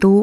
2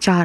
4،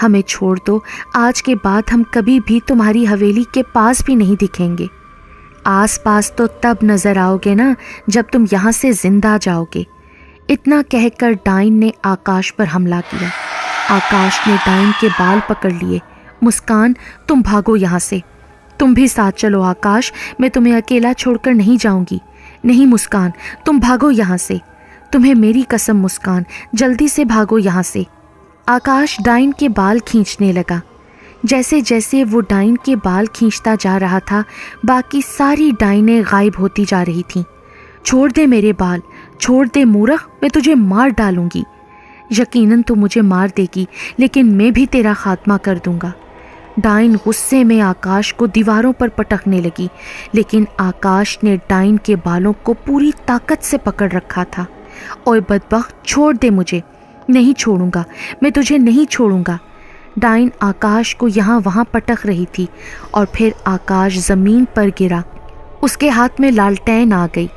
हमें छोड़ दो, आज के बाद हम कभी भी तुम्हारी हवेली के पास भी नहीं दिखेंगे। आस पास तो तब नजर आओगे ना जब तुम यहाँ से जिंदा जाओगे। इतना कहकर डाइन ने आकाश पर हमला किया। आकाश ने डाइन के बाल पकड़ लिए। मुस्कान, तुम भागो यहाँ से, तुम भी साथ चलो आकाश, मैं तुम्हें अकेला छोड़कर नहीं जाऊंगी। नहीं मुस्कान, तुम भागो यहाँ से, तुम्हें मेरी कसम मुस्कान, जल्दी से भागो यहाँ से। आकाश डाइन के बाल खींचने लगा। जैसे जैसे वो डाइन के बाल खींचता जा रहा था, बाकी सारी डाइनें गायब होती जा रही थीं। छोड़ दे मेरे बाल, छोड़ दे मूर्ख, मैं तुझे मार डालूंगी। यकीनन तू मुझे मार देगी, लेकिन मैं भी तेरा खात्मा कर दूंगा। डाइन गुस्से में आकाश को दीवारों पर पटकने लगी, लेकिन आकाश ने डाइन के बालों को पूरी ताकत से पकड़ रखा था। ओए बदबख्त, छोड़ दे मुझे। नहीं छोड़ूंगा, मैं तुझे नहीं छोड़ूंगा। डाइन आकाश को यहाँ वहाँ पटक रही थी और फिर आकाश ज़मीन पर गिरा। उसके हाथ में लालटेन आ गई।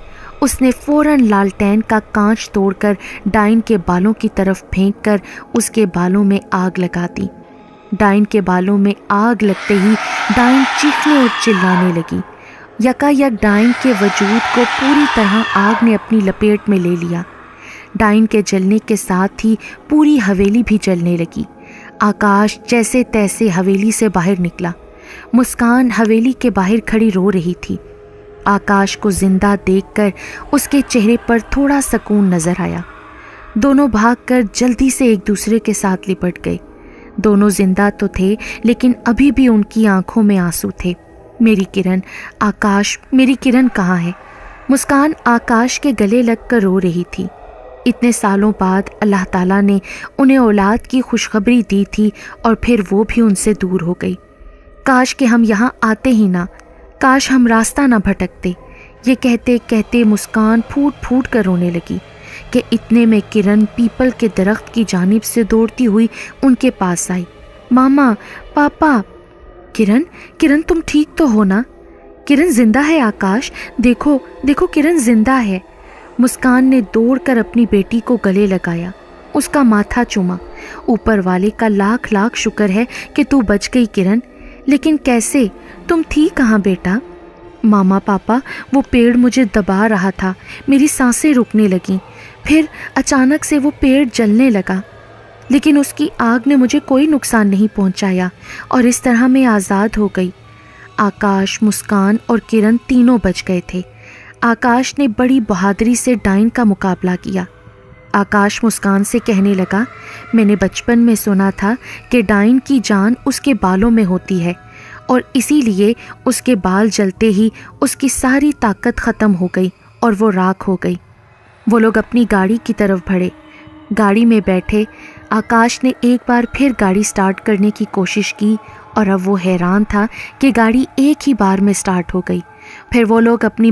उसने फौरन लालटेन का कांच तोड़कर डाइन के बालों की तरफ फेंककर उसके बालों में आग लगा दी। डाइन के बालों में आग लगते ही डाइन चीखने और चिल्लाने लगी। यकायक डाइन के वजूद को पूरी तरह आग ने अपनी लपेट में ले लिया। डाइन के जलने के साथ ही पूरी हवेली भी जलने लगी। आकाश जैसे तैसे हवेली से बाहर निकला। मुस्कान हवेली के बाहर खड़ी रो रही थी। आकाश को जिंदा देखकर उसके चेहरे पर थोड़ा सुकून नजर आया। दोनों भागकर जल्दी से एक दूसरे के साथ लिपट गए। दोनों जिंदा तो थे, लेकिन अभी भी उनकी आंखों में आंसू थे। मेरी किरण, आकाश, मेरी किरण कहाँ है? मुस्कान आकाश के गले लगकर रो रही थी। इतने सालों बाद अल्लाह ताला ने उन्हें औलाद की खुशखबरी दी थी और फिर वो भी उनसे दूर हो गई। काश कि हम यहाँ आते ही ना, काश हम रास्ता ना भटकते। ये कहते कहते मुस्कान फूट फूट कर रोने लगी कि इतने में किरण पीपल के दरख्त की जानिब से दौड़ती हुई उनके पास आई। मामा, पापा। किरण, किरण तुम ठीक तो हो ना? किरण जिंदा है आकाश, देखो देखो किरण जिंदा है। मुस्कान ने दौड़कर अपनी बेटी को गले लगाया, उसका माथा चूमा। ऊपर वाले का लाख लाख शुक्र है कि तू बच गई किरण। लेकिन कैसे? तुम थी कहाँ बेटा? मामा पापा, वो पेड़ मुझे दबा रहा था, मेरी सांसें रुकने लगीं। फिर अचानक से वो पेड़ जलने लगा, लेकिन उसकी आग ने मुझे कोई नुकसान नहीं पहुंचाया और इस तरह मैं आज़ाद हो गई। आकाश, मुस्कान और किरण तीनों बच गए थे। आकाश ने बड़ी बहादुरी से डाइन का मुकाबला किया। आकाश मुस्कान से कहने लगा, मैंने बचपन में सुना था कि डाइन की जान उसके बालों में होती है और इसीलिए उसके बाल जलते ही उसकी सारी ताकत ख़त्म हो गई और वो राख हो गई। वो लोग अपनी गाड़ी की तरफ बढ़े। गाड़ी में बैठे आकाश ने एक बार फिर गाड़ी स्टार्ट करने की कोशिश की और अब वो हैरान था कि गाड़ी एक ही बार में स्टार्ट हो गई। फिर वो लोग अपनी